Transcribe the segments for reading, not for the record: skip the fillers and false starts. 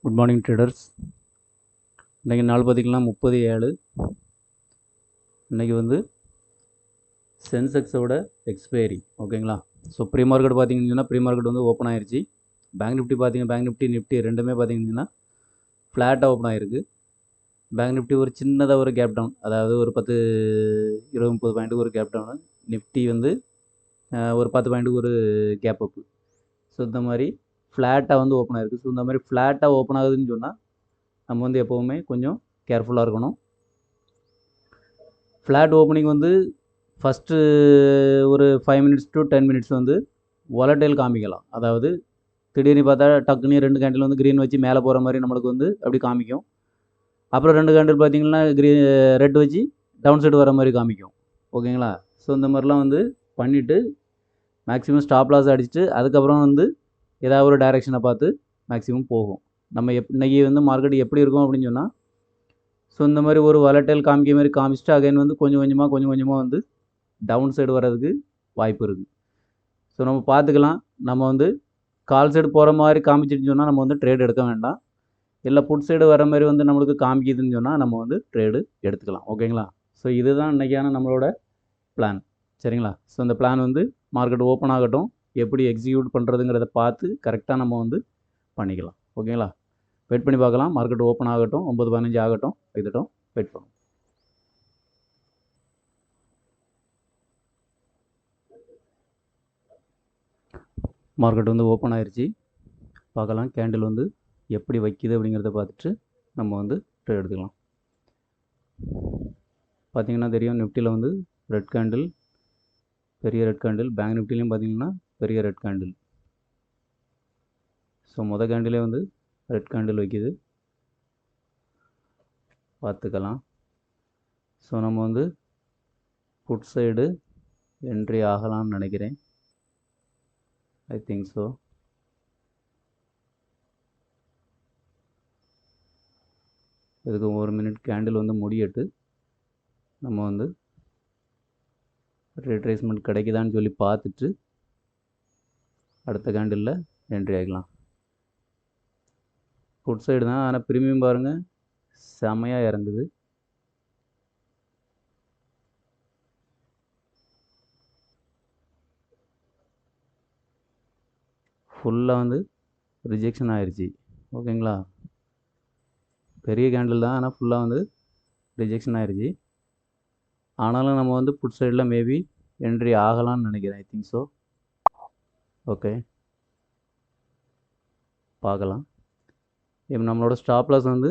Good morning traders. இன்றைக்கி நாள் பார்த்திங்கன்னா 30/7. இன்றைக்கி வந்து சென்செக்ஸோட எக்ஸ்பைரி. ஓகேங்களா. ஸோ ப்ரீ மார்க்கெட் பார்த்திங்கன்னா ப்ரீ மார்க்கெட் வந்து ஓப்பன் ஆயிடுச்சு. பேங்க் நிஃப்டி பேங்க் நிஃப்டி ரெண்டுமே பார்த்திங்கன்னா ஃப்ளாட்டாக ஓப்பன் ஆகிருக்கு. பேங்க் நிஃப்டி ஒரு சின்னதாக ஒரு கேப் டவுன், அதாவது ஒரு 10-20-30 பாயிண்ட்டுக்கு ஒரு கேப் டவுனு. நிஃப்டி வந்து ஒரு 10 பாயிண்ட்டுக்கு ஒரு கேப் அப்பு. ஸோ இந்த மாதிரி ஃப்ளாட்டாக வந்து ஓப்பன் ஆகிருக்கு. ஸோ இந்த மாதிரி ஃப்ளாட்டாக ஓப்பன் ஆகுதுன்னு சொன்னால் நம்ம வந்து எப்போவுமே கொஞ்சம் கேர்ஃபுல்லாக இருக்கணும். ஃப்ளாட் ஓப்பனிங் வந்து ஃபஸ்ட்டு ஒரு 5 மினிட்ஸ் to 10 மினிட்ஸ் வந்து வாலட்டைல் காமிக்கலாம். அதாவது திடீர்னு பார்த்தா டக்குன்னு 2 கேண்டில் வந்து க்ரீன் வச்சு மேலே போகிற மாதிரி நம்மளுக்கு வந்து அப்படி காமிக்கும். அப்புறம் 2 கேண்டில் பார்த்திங்கன்னா ரெட் வச்சு டவுன் சைடு வர மாதிரி காமிக்கும். ஓகேங்களா. ஸோ இந்த மாதிரிலாம் வந்து பண்ணிவிட்டு மேக்ஸிமம் ஸ்டாப் லாஸ் அடிச்சுட்டு அதுக்கப்புறம் வந்து ஏதாவது ஒரு டைரெக்ஷனை பார்த்து மேக்ஸிமம் போகும். நம்ம இன்றைக்கி வந்து மார்க்கெட் எப்படி இருக்கும் அப்படின்னு சொன்னால், ஸோ இந்த மாதிரி ஒரு வாலட்டைல் காமிக்க மாதிரி காமிச்சிட்டு அகைன் வந்து கொஞ்சம் கொஞ்சமாக வந்து டவுன் சைடு வர்றதுக்கு வாய்ப்பு இருக்குது. ஸோ நம்ம பார்த்துக்கலாம். நம்ம வந்து கால் சைடு போகிற மாதிரி காமிச்சிட்டுன்னு சொன்னால் நம்ம வந்து ட்ரேட் எடுக்க வேண்டாம். இல்லை புட் சைடு வர மாதிரி வந்து நம்மளுக்கு காமிக்குதுன்னு சொன்னால் நம்ம வந்து ட்ரேடு எடுத்துக்கலாம். ஓகேங்களா. ஸோ இதுதான் இன்றைக்கான நம்மளோட பிளான். சரிங்களா. ஸோ இந்த பிளான் வந்து மார்க்கெட் ஓப்பன் ஆகட்டும், எப்படி எக்ஸிக்யூட் பண்ணுறதுங்கிறத பார்த்து கரெக்டாக நம்ம வந்து பண்ணிக்கலாம். ஓகேங்களா. வெயிட் பண்ணி பார்க்கலாம். மார்க்கெட் ஓப்பன் ஆகட்டும், 9:15 ஆகட்டும், இதுட்டும் வெயிட் பண்ணும். மார்க்கெட் வந்து ஓப்பன் ஆயிடுச்சு. பார்க்கலாம் கேண்டில் வந்து எப்படி வைக்கிது அப்படிங்கிறத பார்த்துட்டு நம்ம வந்து ட்ரேட் எடுத்துக்கலாம். பார்த்திங்கன்னா தெரியும், நிஃப்டியில் வந்து ரெட் கேண்டில், பெரிய ரெட் கேண்டில். பேங்க் நிஃப்டிலையும் பார்த்திங்கன்னா பெரிய ரெட் கேண்டில். ஸோ மொதல் கேண்டிலே வந்து ரெட் கேண்டில் வைக்கிது, பார்த்துக்கலாம். ஸோ நம்ம வந்து புட் சைடு என்ட்ரி ஆகலாம்னு நினைக்கிறேன். I think so. இதுக்கு 1 மினிட் கேண்டில் வந்து முடியட்டு நம்ம வந்து ரிட்ரேஸ்மெண்ட் கிடைக்குதான்னு சொல்லி பார்த்துட்டு அடுத்த கேண்டிலில் என்ட்ரி ஆகிக்கலாம். புட் சைடு தான், ஆனால் ப்ரீமியம் பாருங்கள் செமையாக இறங்குது. ஃபுல்லாக வந்து ரிஜெக்ஷன் ஆயிடுச்சு. ஓகேங்களா. பெரிய கேண்டில் தான், ஆனால் ஃபுல்லாக வந்து ரிஜெக்ஷன் ஆயிடுச்சு. ஆனாலும் நம்ம வந்து புட் சைடில் மேபி என்ட்ரி ஆகலாம்னு நினைக்கிறேன். I think so. ஓகே, பார்க்கலாம். இப்போ நம்மளோட ஸ்டாப் லாஸ் வந்து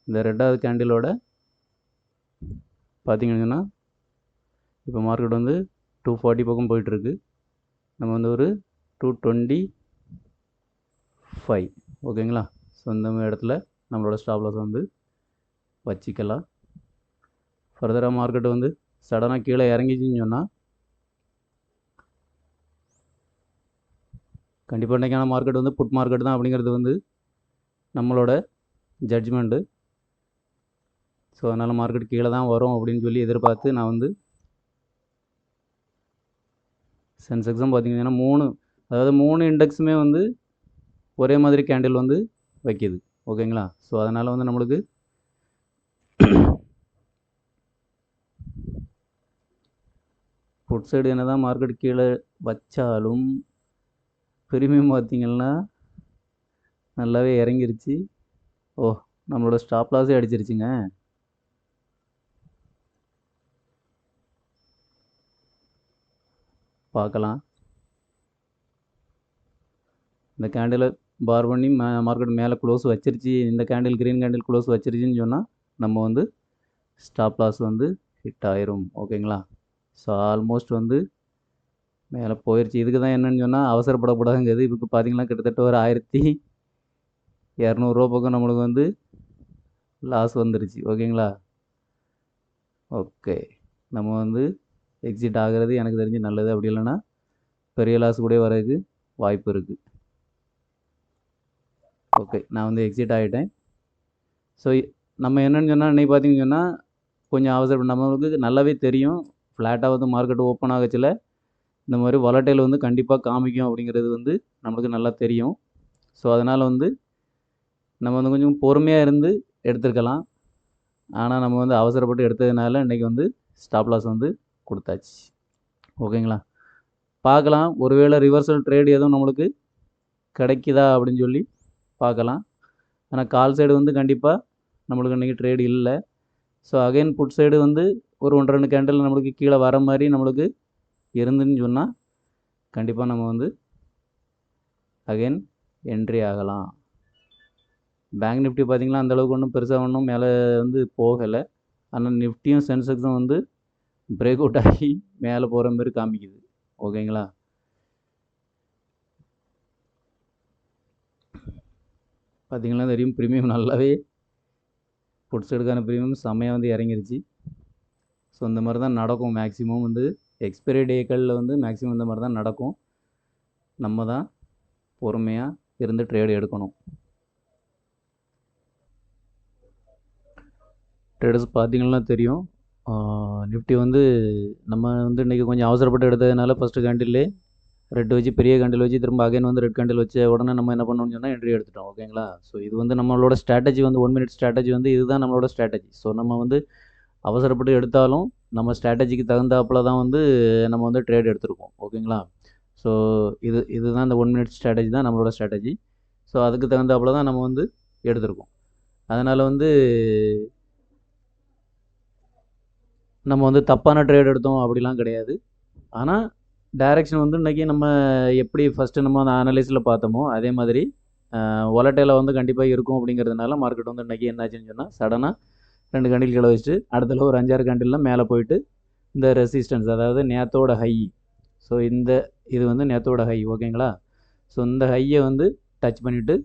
இந்த ரெண்டாவது கேண்டிலோட பார்த்திங்கன்னா இப்போ மார்க்கெட் வந்து 240 பக்கம் போயிட்டுருக்கு. நம்ம வந்து ஒரு 225. ஓகேங்களா. ஸோ இந்த இடத்துல நம்மளோட ஸ்டாப் லாஸ் வந்து வச்சிக்கலாம். ஃபர்தராக மார்க்கெட் வந்து சடனாக கீழே இறங்கிச்சின்னு சொன்னால் கண்டிப்பாக இன்றைக்கான மார்க்கெட் வந்து புட் மார்க்கெட் தான் அப்படிங்கிறது வந்து நம்மளோட ஜட்ஜ்மெண்ட்டு. ஸோ அதனால் மார்க்கெட் கீழே தான் வரும் அப்படின்னு சொல்லி எதிர்பார்த்து நான் வந்து சென்செக்ஸும் பார்த்திங்கன்னா 3 இண்டெக்ஸுமே வந்து ஒரே மாதிரி கேண்டில் வந்து வைக்கிது. ஓகேங்களா. ஸோ அதனால் வந்து நம்மளுக்கு புட் சைடு என்ன தான் மார்க்கெட் கீழே வச்சாலும் ப்ரீமியம் பார்த்திங்கன்னா நல்லாவே இறங்கிருச்சு. ஓ, நம்மளோட ஸ்டாப் லாஸே அடிச்சிருச்சுங்க. பார்க்கலாம். இந்த கேண்டிலை பார் பண்ணி மார்க்கெட் மேலே க்ளோஸ் வச்சிருச்சு. இந்த கேண்டில் க்ரீன் கேண்டில் க்ளோஸ் வச்சிருச்சுன்னு சொன்னால் நம்ம வந்து ஸ்டாப் லாஸ் வந்து ஹிட் ஆயிரும். ஓகேங்களா. ஸோ ஆல்மோஸ்ட் வந்து மேலே போயிடுச்சு. இதுக்கு தான் என்னன்னு சொன்னால் அவசரப்படக்கூடாதுங்கிறது. இப்போ பார்த்திங்கன்னா கிட்டத்தட்ட ஒரு 1200 பக்கம் நம்மளுக்கு வந்து லாஸ் வந்துருச்சு. ஓகேங்களா. ஓகே, நம்ம வந்து எக்ஸிட் ஆகிறது எனக்கு தெரிஞ்சு நல்லது. அப்படி இல்லைன்னா பெரிய லாஸ் கூட வரதுக்கு வாய்ப்பு இருக்குது. ஓகே, நான் வந்து எக்ஸிட் ஆகிட்டேன். ஸோ நம்ம என்னென்னு சொன்னால் இன்றைக்கி பார்த்திங்கன்னு சொன்னால் கொஞ்சம் அவசரம். நம்மளுக்கு நல்லாவே தெரியும் ஃப்ளாட்டாக வந்து மார்க்கெட் ஓப்பன் ஆகச்சில் இந்த மாதிரி வாலட்டைல் வந்து கண்டிப்பாக காமிக்கும் அப்படிங்கிறது வந்து நம்மளுக்கு நல்லா தெரியும். ஸோ அதனால் வந்து நம்ம வந்து கொஞ்சம் பொறுமையாக இருந்து எடுத்துருக்கலாம். ஆனால் நம்ம வந்து அவசரப்பட்டு எடுத்ததுனால இன்றைக்கி வந்து ஸ்டாப் லாஸ் வந்து கொடுத்தாச்சு. ஓகேங்களா? பார்க்கலாம், ஒருவேளை ரிவர்சல் ட்ரேட் எதுவும் நம்மளுக்கு கிடைக்குதா அப்படின்னு சொல்லி பார்க்கலாம். ஆனால் கால் சைடு வந்து கண்டிப்பாக நம்மளுக்கு இன்றைக்கி ட்ரேட் இல்லை. ஸோ அகைன் புட் சைடு வந்து ஒரு 1 2 கேண்டில் நம்மளுக்கு கீழே வர மாதிரி நம்மளுக்கு இருந்துன்னு சொன்னால் கண்டிப்பாக நம்ம வந்து அகைன் என்ட்ரி ஆகலாம். பேங்க் நிஃப்டி பார்த்திங்கன்னா அந்தளவுக்கு ஒன்றும் பெருசாக ஒன்றும் மேலே வந்து போகலை. ஆனால் நிஃப்டியும் சென்செக்ஸும் வந்து பிரேக் அவுட் ஆகி மேலே போகிற மாதிரி காமிக்குது. ஓகேங்களா? பார்த்திங்கன்னா தெரியும், ப்ரீமியம் நல்லாவே புட் சைடுக்கான ப்ரீமியம் செம்மையாக வந்து இறங்கிருச்சு. ஸோ இந்த மாதிரி தான் நடக்கும். மேக்ஸிமம் வந்து எக்ஸ்பைரி டேக்களில் வந்து மேக்ஸிமம் இந்த மாதிரி தான் நடக்கும். நம்ம தான் பொறுமையாக இருந்து ட்ரேடு எடுக்கணும். ட்ரேடர்ஸ் பார்த்திங்கன்னா தெரியும், நிஃப்டி வந்து நம்ம வந்து இன்றைக்கி கொஞ்சம் அவசரப்பட்டு எடுத்ததுனால ஃபஸ்ட்டு கேண்டில்லே ரெட் வச்சு பெரிய கேண்டில் வச்சு திரும்ப அகைன் வந்து ரெட் கேண்டில் வச்ச உடனே நம்ம என்ன பண்ணணும்னு சொன்னால் என்ட்ரி எடுத்துட்டோம். ஓகேங்களா? ஸோ இது வந்து நம்மளோட ஸ்ட்ராட்டஜி வந்து 1 மினிட் ஸ்ட்ராட்டஜி வந்து இதுதான் நம்மளோட ஸ்ட்ராட்டஜி. ஸோ நம்ம வந்து அவசரப்பட்டு எடுத்தாலும் நம்ம ஸ்ட்ராட்டஜிக்கு தகுந்தாப்பில் தான் வந்து நம்ம வந்து ட்ரேட் எடுத்திருக்கோம். ஓகேங்களா? ஸோ இதுதான் இந்த 1 மினிட் ஸ்ட்ராட்டஜி தான் நம்மளோட ஸ்ட்ராட்டஜி. ஸோ அதுக்கு தகுந்தாப்பில் தான் நம்ம வந்து எடுத்திருக்கோம். அதனால் வந்து நம்ம வந்து தப்பான ட்ரேட் எடுத்தோம் அப்படிலாம் கிடையாது. ஆனால் டைரக்ஷன் வந்து இன்றைக்கி நம்ம எப்படி ஃபஸ்ட்டு நம்ம அந்த அனலைஸில் பார்த்தோமோ அதே மாதிரி வொலட்டைலாக வந்து கண்டிப்பாக இருக்கும். அப்படிங்கிறதுனால மார்க்கெட் வந்து இன்றைக்கி என்னாச்சுன்னு சொன்னால் சடனாக 2 கேண்டில் கீழே வச்சுட்டு அடுத்தல ஒரு 5 6 கேண்டில்லாம் மேலே போயிட்டு இந்த ரெசிஸ்டன்ஸ், அதாவது நேத்தோட ஹை. ஸோ இது வந்து நேத்தோட ஹை. ஓகேங்களா? ஸோ இந்த ஹையை வந்து டச் பண்ணிவிட்டு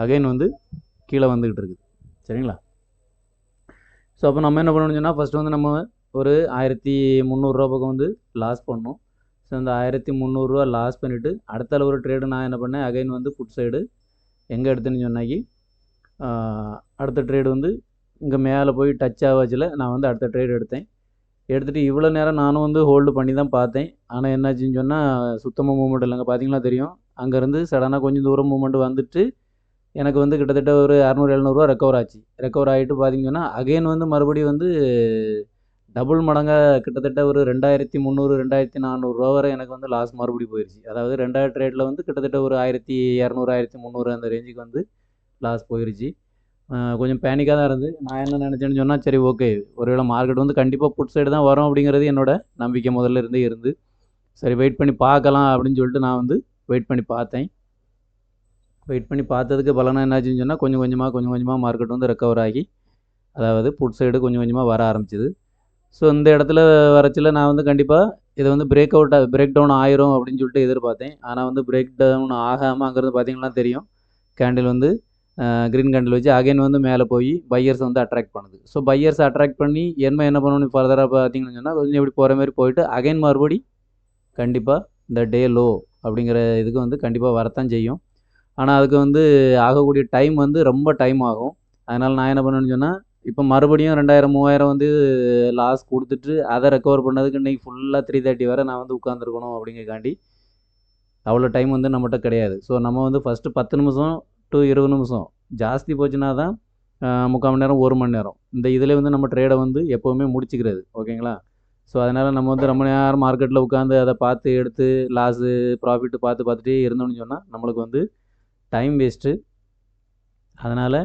அகைன் வந்து கீழே வந்துக்கிட்டு இருக்குது. சரிங்களா? ஸோ அப்போ நம்ம என்ன பண்ணணும்னு சொன்னால் ஃபஸ்ட்டு வந்து நம்ம ஒரு 1300 பக்கம் வந்து லாஸ் பண்ணணும். ஸோ அந்த 1300 லாஸ் பண்ணிவிட்டு அடுத்தால ஒரு ட்ரேடு நான் என்ன பண்ணேன், அகைன் வந்து புட் சைடு எங்கே எடுத்தேன்னு சொன்னாக்கி அடுத்த ட்ரேடு வந்து இங்கே மேலே போய் டச் ஆகாச்சில் நான் வந்து அடுத்த ட்ரேடு எடுத்துகிட்டு இவ்வளோ நேரம் நானும் வந்து ஹோல்டு பண்ணி தான் பார்த்தேன். ஆனால் என்னாச்சுன்னு சொன்னால் சுத்தமாக மூவ்மெண்ட் இல்லைங்க. பார்த்தீங்களா தெரியும், அங்கேருந்து சடனாக கொஞ்சம் தூரம் மூவ்மெண்ட் வந்துட்டு எனக்கு வந்து கிட்டத்தட்ட ஒரு 600 700 ரெக்கவர் ஆச்சு. ரெக்கவர் ஆகிட்டு பார்த்திங்கன்னா அகைன் வந்து மறுபடியும் வந்து டபுள் மடங்காக கிட்டத்தட்ட ஒரு 2300 2400 வரை எனக்கு வந்து லாஸ் மறுபடியும் போயிடுச்சு. அதாவது 2வது ட்ரேடில் வந்து கிட்டத்தட்ட ஒரு 1200 1300 அந்த ரேஞ்சுக்கு வந்து லாஸ் போயிடுச்சு. கொஞ்சம் பேனிக்காக தான் இருந்து நான் என்ன நினச்சேன்னு சொன்னால், சரி ஓகே, ஒருவேளை மார்க்கெட் வந்து கண்டிப்பாக புட் சைடு தான் வரும் அப்படிங்கிறது என்னோட நம்பிக்கை முதல்ல இருந்தே இருந்து, சரி வெயிட் பண்ணி பார்க்கலாம் அப்படின்னு சொல்லிட்டு நான் வந்து வெயிட் பண்ணி பார்த்தேன். வெயிட் பண்ணி பார்த்ததுக்கு பலனாக என்னாச்சுன்னு சொன்னால் கொஞ்சம் கொஞ்சமாக மார்க்கெட் வந்து ரெக்கவர் ஆகி, அதாவது புட் சைடு கொஞ்சம் கொஞ்சமாக வர ஆரம்பிச்சிது. ஸோ இந்த இடத்துல வரச்சில் நான் வந்து கண்டிப்பாக இதை வந்து பிரேக் டவுன் ஆயிரும் அப்படின்னு சொல்லிட்டு எதிர்பார்த்தேன். ஆனால் வந்து பிரேக் டவுன் ஆகாமல் அங்கேருந்து பார்த்தீங்கன்னா தெரியும், கேண்டில் வந்து க்ரீன் கேண்டில் வச்சு அகைன் வந்து மேலே போய் பையர்ஸ் வந்து அட்ராக்ட் பண்ணுது. ஸோ பையர்ஸ் அட்ராக்ட் பண்ணி என்ன பண்ணணும் ஃபர்தராக பார்த்தீங்கன்னு சொன்னால் கொஞ்சம் இப்படி போகிற மாதிரி போயிட்டு அகைன் மறுபடி கண்டிப்பாக இந்த டே லோ அப்படிங்கிற இதுக்கு வந்து கண்டிப்பாக வரத்தான் செய்யும். ஆனால் அதுக்கு வந்து ஆகக்கூடிய டைம் வந்து ரொம்ப டைம் ஆகும். அதனால் நான் என்ன பண்ணேன்னு சொன்னால், இப்போ மறுபடியும் 2000 3000 வந்து லாஸ் கொடுத்துட்டு அதை ரெக்கவர் பண்ணதுக்கு இன்றைக்கி ஃபுல்லாக 330 வரை நான் வந்து உட்காந்துருக்கணும் அப்படிங்கிறக்காண்டி அவ்வளோ டைம் வந்து நம்மகிட்ட கிடையாது. ஸோ நம்ம வந்து ஃபஸ்ட்டு 10 நிமிஷம் டு 20 நிமிஷம், ஜாஸ்தி போச்சுன்னா தான் 3/4 மணி நேரம் 1 மணி நேரம், இந்த இதில் வந்து நம்ம ட்ரேடை வந்து எப்போவுமே முடிச்சுக்கிறது. ஓகேங்களா? ஸோ அதனால் நம்ம வந்து ரொம்ப நேரம் மார்க்கெட்டில் உட்காந்து அதை பார்த்து எடுத்து லாஸு ப்ராஃபிட்டு பார்த்துட்டே இருந்தோம்னு சொன்னால் நம்மளுக்கு வந்து டைம் வேஸ்ட்டு. அதனால்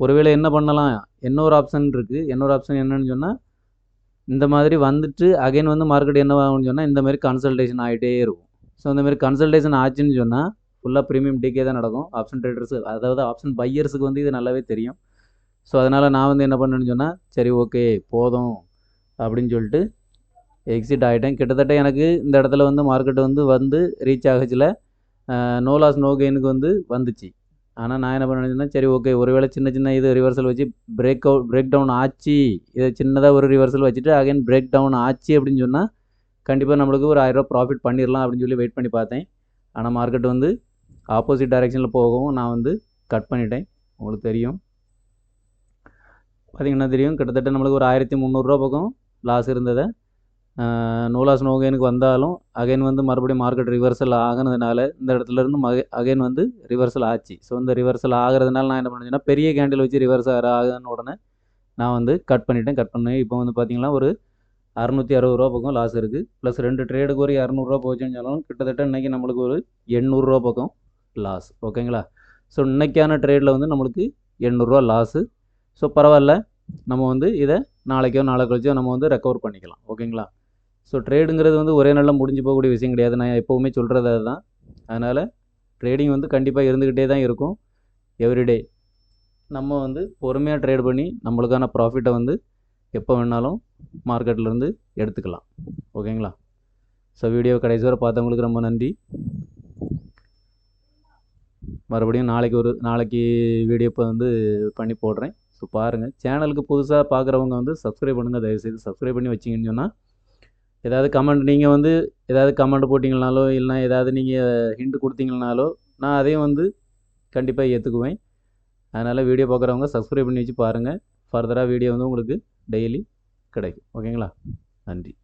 ஒருவேளை என்ன பண்ணலாம், இன்னொரு ஆப்ஷன் இருக்குது. இன்னொரு ஆப்ஷன் என்னன்னு சொன்னால், இந்த மாதிரி வந்துட்டு அகைன் வந்து மார்க்கெட் என்ன ஆகும்னு சொன்னால் இந்த மாதிரி கன்சல்டேஷன் ஆகிட்டே இருக்கும். ஸோ இந்த மாதிரி கன்சல்டேஷன் ஆச்சுன்னு சொன்னால் ஃபுல்லாக ப்ரீமியம் டிகே தான் நடக்கும். ஆப்ஷன் ட்ரேடர்ஸு, அதாவது ஆப்ஷன் பையர்ஸுக்கு வந்து இது நல்லாவே தெரியும். ஸோ அதனால் நான் வந்து என்ன பண்ணேன்னு சொன்னால், சரி ஓகே போதும் அப்படின்னு சொல்லிட்டு எக்ஸிட் ஆகிட்டேன். கிட்டத்தட்ட எனக்கு இந்த இடத்துல வந்து மார்க்கெட் வந்து ரீச் ஆகச்சில் நோ லாஸ் நோ கெயினுக்கு வந்து வந்துச்சு. ஆனால் நான் என்ன பண்ணேன்னா, சரி ஓகே, ஒருவேளை சின்ன இது ரிவர்சல் வச்சு பிரேக் டவுன் ஆச்சு, இதை சின்னதாக ஒரு ரிவர்சல் வச்சுட்டு அகைன் பிரேக் டவுன் ஆச்சு அப்படின்னு சொன்னால் கண்டிப்பாக நம்மளுக்கு ஒரு 1000 ப்ராஃபிட் பண்ணிடலாம் அப்படின்னு சொல்லி வெயிட் பண்ணி பார்த்தேன். ஆனால் மார்க்கெட் வந்து ஆப்போசிட் டைரெக்ஷனில் போகவும் நான் வந்து கட் பண்ணிட்டேன். உங்களுக்கு தெரியும், பார்த்திங்கன்னா தெரியும், கிட்டத்தட்ட நம்மளுக்கு ஒரு 1300 பக்கம் லாஸ் இருந்ததை நோ லாஸ் நோ கெயினுக்கு வந்தாலும் அகைன் வந்து மறுபடியும் மார்க்கெட் ரிவர்சல் ஆகுனதுனால இந்த இடத்துலேருந்து அகைன் வந்து ரிவர்சல் ஆச்சு. ஸோ இந்த ரிவர்சல் ஆகிறதுனால நான் என்ன பண்ணுறேன்னா பெரிய கேண்டில் வச்சு ரிவர்ஸ் ஆகுன உடனே நான் வந்து கட் பண்ணிட்டேன். கட் பண்ணி இப்போ வந்து பார்த்தீங்கன்னா ஒரு ரூ. 660 பக்கம் லாஸ் இருக்குது. ப்ளஸ் 2 ட்ரேடுக்கு ஒரு ரூ. 200 போச்சுன்னாலும் கிட்டத்தட்ட இன்றைக்கி நம்மளுக்கு ஒரு ரூ. 800 பக்கம் லாஸ். ஓகேங்களா? ஸோ இன்றைக்கான ட்ரேடில் வந்து நம்மளுக்கு ரூ. 800 லாஸு. ஸோ பரவாயில்ல, நம்ம வந்து இதை நாளைக்கோ நாளை கழிச்சோ நம்ம வந்து ரெக்கவர் பண்ணிக்கலாம். ஓகேங்களா? ஸோ ட்ரேடுங்கிறது வந்து ஒரே நாளில் முடிஞ்சு போகக்கூடிய விஷயம் கிடையாது. நான் எப்போவுமே சொல்கிறது அதுதான். அதனால் ட்ரேடிங் வந்து கண்டிப்பாக இருந்துக்கிட்டே தான் இருக்கும். எவ்ரிடே நம்ம வந்து பொறுமையாக ட்ரேட் பண்ணி நம்மளுக்கான ப்ராஃபிட்டை வந்து எப்போ வேணாலும் மார்க்கெட்லேருந்து எடுத்துக்கலாம். ஓகேங்களா? ஸோ வீடியோ கடைசி வரை பார்த்தவங்களுக்கு ரொம்ப நன்றி. மறுபடியும் நாளைக்கு வீடியோ இப்போ வந்து பண்ணி போடுறேன். ஸோ பாருங்கள். சேனலுக்கு புதுசாக பார்க்குறவங்க வந்து சப்ஸ்கிரைப் பண்ணுங்கள். தயவுசெய்து சப்ஸ்கிரைப் பண்ணி வச்சிங்கன்னு சொன்னால் ஏதாவது கமெண்ட் நீங்கள் வந்து ஏதாவது கமெண்ட் போட்டிங்கனாலோ இல்லைனா ஏதாவது நீங்கள் ஹிண்ட் கொடுத்தீங்கனாலோ நான் அதையும் வந்து கண்டிப்பாக ஏற்றுக்குவேன். அதனால் வீடியோ பார்க்குறவங்க சப்ஸ்கிரைப் பண்ணி வச்சு பாருங்கள். ஃபர்தராக வீடியோ வந்து உங்களுக்கு டெய்லி கிடைக்கும். ஓகேங்களா? நன்றி.